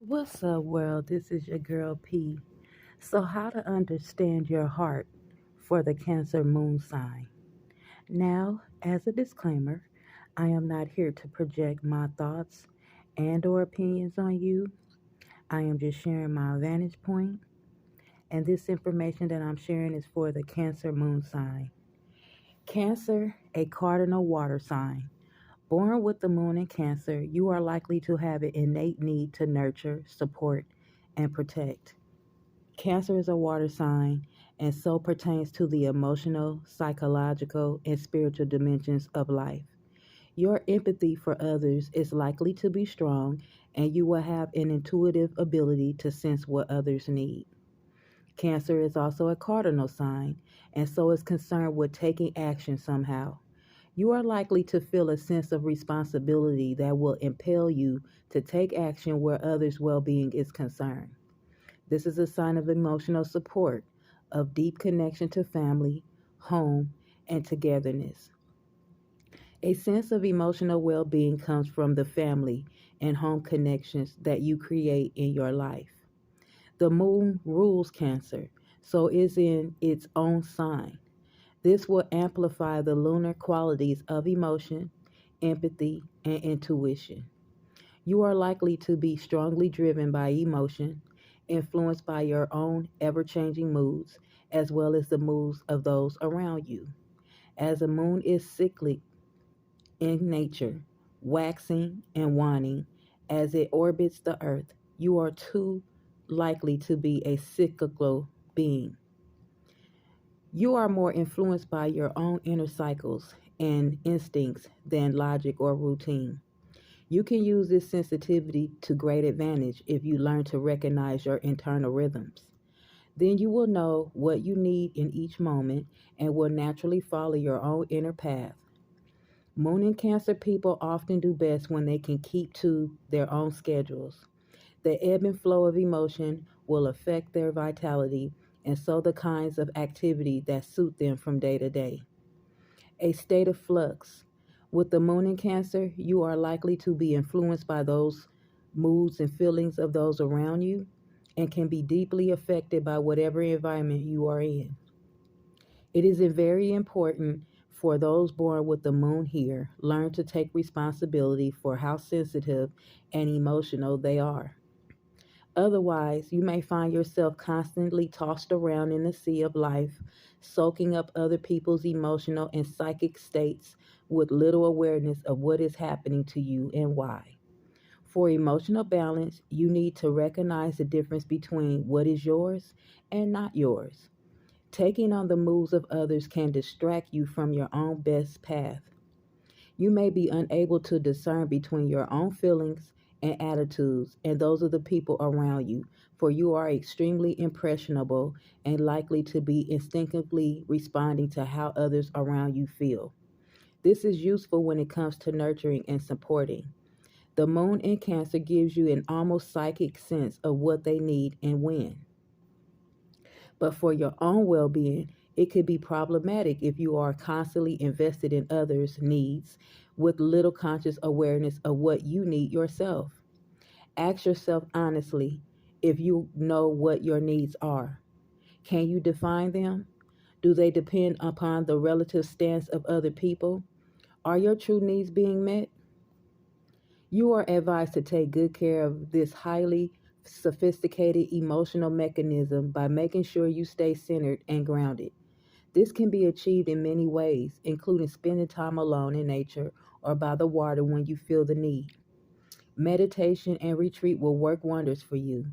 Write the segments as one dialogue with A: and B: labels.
A: What's up, world? This is your girl P. So, how to understand your heart for the Cancer moon sign. Now, as a disclaimer, I am not here to project my thoughts and/or opinions on you. I am just sharing my vantage point, and this information that I'm sharing is for the Cancer moon sign. Cancer, a cardinal water sign. Born with the moon in Cancer, you are likely to have an innate need to nurture, support, and protect. Cancer is a water sign and so pertains to the emotional, psychological, and spiritual dimensions of life. Your empathy for others is likely to be strong, and you will have an intuitive ability to sense what others need. Cancer is also a cardinal sign and so is concerned with taking action somehow. You are likely to feel a sense of responsibility that will impel you to take action where others' well being is concerned. This is a sign of emotional support, of deep connection to family, home, and togetherness. A sense of emotional well being comes from the family and home connections that you create in your life. The moon rules Cancer, so is in its own sign. This will amplify the lunar qualities of emotion, empathy, and intuition. You are likely to be strongly driven by emotion, influenced by your own ever changing moods, as well as the moods of those around you. As the moon is cyclic in nature, waxing and waning as it orbits the earth, you are too likely to be a cyclical being. You are more influenced by your own inner cycles and instincts than logic or routine. You can use this sensitivity to great advantage if you learn to recognize your internal rhythms. Then you will know what you need in each moment and will naturally follow your own inner path. Moon and Cancer people often do best when they can keep to their own schedules. The ebb and flow of emotion will affect their vitality and so the kinds of activity that suit them from day to day. A state of flux. With the moon in Cancer, you are likely to be influenced by those moods and feelings of those around you and can be deeply affected by whatever environment you are in. It is very important for those born with the moon here learn to take responsibility for how sensitive and emotional they are. Otherwise, you may find yourself constantly tossed around in the sea of life, soaking up other people's emotional and psychic states with little awareness of what is happening to you and why. For emotional balance, you need to recognize the difference between what is yours and not yours. Taking on the moves of others can distract you from your own best path. You may be unable to discern between your own feelings and attitudes and those of the people around you, for you are extremely impressionable and likely to be instinctively responding to how others around you feel. This is useful when it comes to nurturing and supporting. The moon in Cancer gives you an almost psychic sense of what they need and when. But for your own well being, it could be problematic if you are constantly invested in others' needs with little conscious awareness of what you need yourself. Ask yourself honestly if you know what your needs are. Can you define them? Do they depend upon the relative stance of other people? Are your true needs being met? You are advised to take good care of this highly sophisticated emotional mechanism by making sure you stay centered and grounded. This can be achieved in many ways, including spending time alone in nature or by the water when you feel the need. Meditation and retreat will work wonders for you.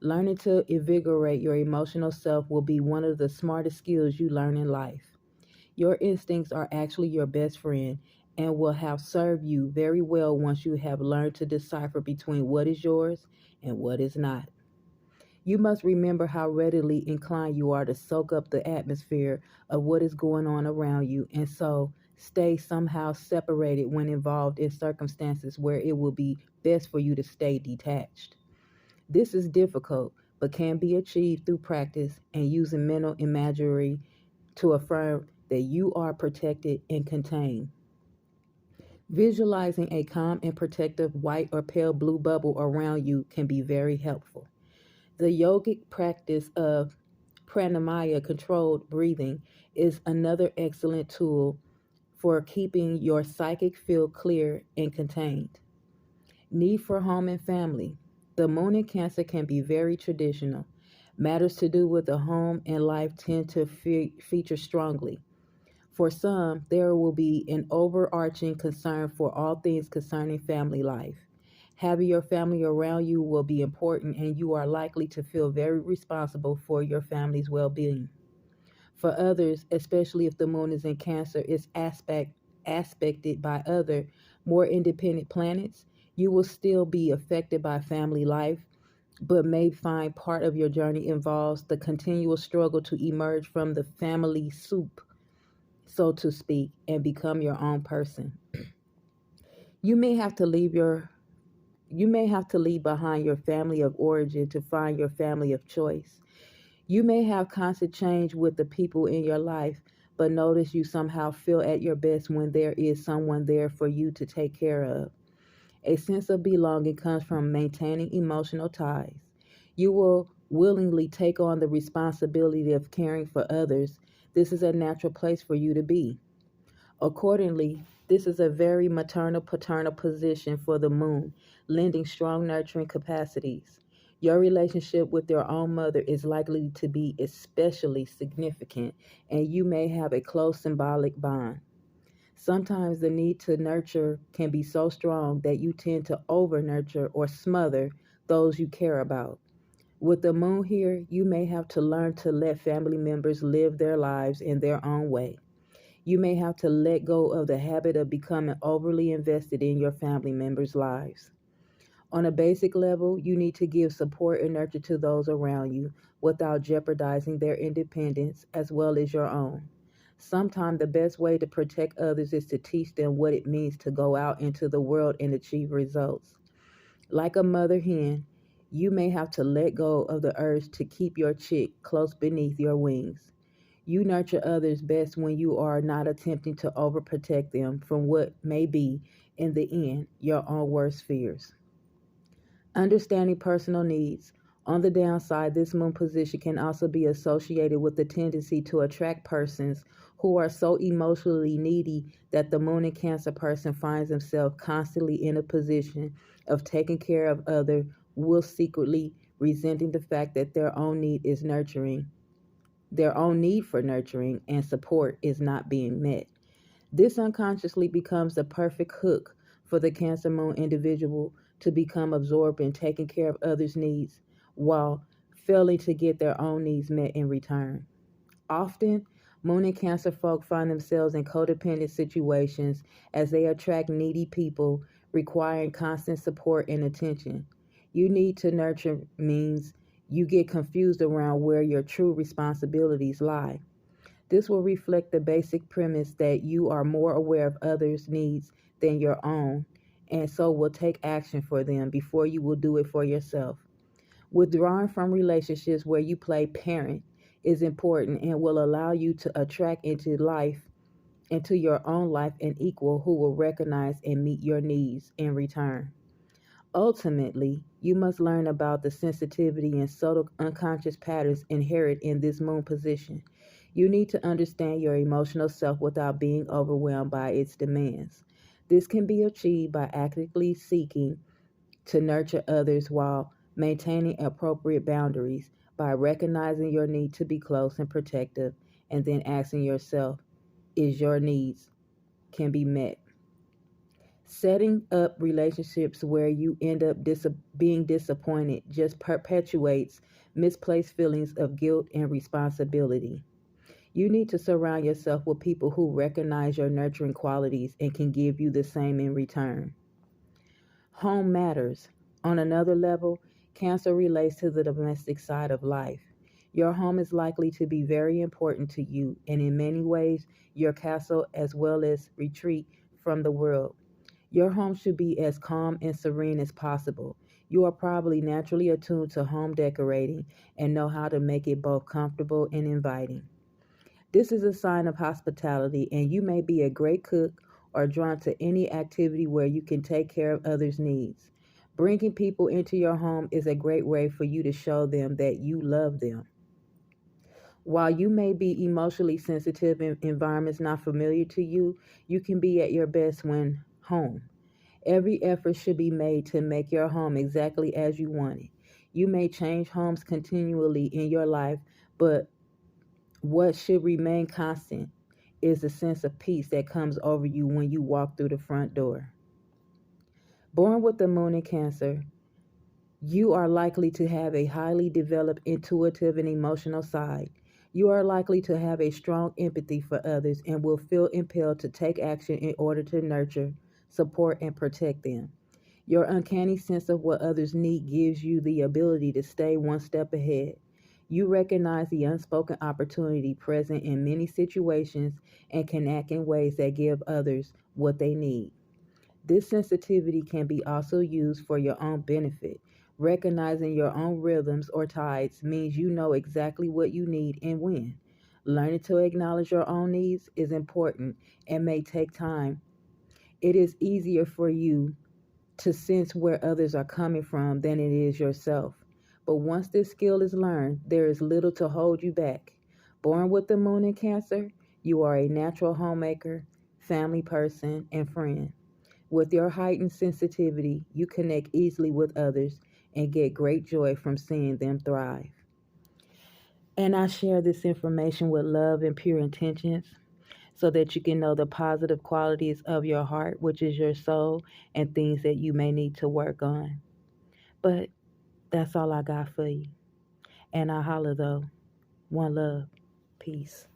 A: Learning to invigorate your emotional self will be one of the smartest skills you learn in life. Your instincts are actually your best friend and will have served you very well once you have learned to decipher between what is yours and what is not. You must remember how readily inclined you are to soak up the atmosphere of what is going on around you and so stay somehow separated when involved in circumstances where it will be best for you to stay detached. This is difficult but can be achieved through practice and using mental imagery to affirm that you are protected and contained. Visualizing a calm and protective white or pale blue bubble around you can be very helpful. The yogic practice of pranamaya, controlled breathing, is another excellent tool for keeping your psychic field clear and contained. Need for home and family. The moon in Cancer can be very traditional. Matters to do with the home and life tend to feature strongly. For some, there will be an overarching concern for all things concerning family life. Having your family around you will be important, and you are likely to feel very responsible for your family's well being. For others, especially if the moon is in Cancer, is aspected by other, more independent planets, you will still be affected by family life, but may find part of your journey involves the continual struggle to emerge from the family soup, so to speak, and become your own person. You may have to leave your you may have to leave behind your family of origin to find your family of choice. You may have constant change with the people in your life, but notice you somehow feel at your best when there is someone there for you to take care of. A sense of belonging comes from maintaining emotional ties. You will willingly take on the responsibility of caring for others. This is a natural place for you to be. Accordingly, this is a very maternal paternal position for the moon, lending strong nurturing capacities. Your relationship with your own mother is likely to be especially significant, and you may have a close symbolic bond. Sometimes the need to nurture can be so strong that you tend to over nurture or smother those you care about. With the moon here, you may have to learn to let family members live their lives in their own way. You may have to let go of the habit of becoming overly invested in your family members' lives. On a basic level, you need to give support and nurture to those around you without jeopardizing their independence as well as your own. Sometimes the best way to protect others is to teach them what it means to go out into the world and achieve results. Like a mother hen, you may have to let go of the urge to keep your chick close beneath your wings. You nurture others best when you are not attempting to overprotect them from what may be, in the end, your own worst fears. Understanding personal needs. On the downside, this moon position can also be associated with the tendency to attract persons who are so emotionally needy that the moon in Cancer person finds himself constantly in a position of taking care of others while secretly resenting the fact that their own need for nurturing and support is not being met. This unconsciously becomes the perfect hook for the Cancer Moon individual to become absorbed in taking care of others' needs while failing to get their own needs met in return. Often, Moon and Cancer folk find themselves in codependent situations as they attract needy people requiring constant support and attention. You need to nurture means you get confused around where your true responsibilities lie. This will reflect the basic premise that you are more aware of others' needs than your own, and so will take action for them before you will do it for yourself. Withdrawing from relationships where you play parent is important and will allow you to attract into your own life, an equal who will recognize and meet your needs in return. Ultimately, you must learn about the sensitivity and subtle unconscious patterns inherent in this moon position. You need to understand your emotional self without being overwhelmed by its demands. This can be achieved by actively seeking to nurture others while maintaining appropriate boundaries, by recognizing your need to be close and protective, and then asking yourself, is your needs can be met? Setting up relationships where you end up being disappointed just perpetuates misplaced feelings of guilt and responsibility. You need to surround yourself with people who recognize your nurturing qualities and can give you the same in return. Home matters. On another level, Cancer relates to the domestic side of life. Your home is likely to be very important to you, and in many ways, your castle as well as retreat from the world. Your home should be as calm and serene as possible. You are probably naturally attuned to home decorating and know how to make it both comfortable and inviting. This is a sign of hospitality, and you may be a great cook or drawn to any activity where you can take care of others' needs. Bringing people into your home is a great way for you to show them that you love them. While you may be emotionally sensitive in environments not familiar to you, you can be at your best when home. Every effort should be made to make your home exactly as you want it. You may change homes continually in your life, but what should remain constant is the sense of peace that comes over you when you walk through the front door. Born with the moon in Cancer, you are likely to have a highly developed intuitive and emotional side. You are likely to have a strong empathy for others and will feel impelled to take action in order to nurture, support, and protect them. Your uncanny sense of what others need gives you the ability to stay one step ahead. You recognize the unspoken opportunity present in many situations and can act in ways that give others what they need. This sensitivity can be also used for your own benefit. Recognizing your own rhythms or tides means you know exactly what you need and when. Learning to acknowledge your own needs is important and may take time. It is easier for you to sense where others are coming from than it is yourself. But once this skill is learned, there is little to hold you back. Born with the moon in Cancer, you are a natural homemaker, family person, and friend. With your heightened sensitivity, you connect easily with others and get great joy from seeing them thrive. And I share this information with love and pure intentions so that you can know the positive qualities of your heart, which is your soul, and things that you may need to work on. But that's all I got for you. And I holla though. One love. Peace.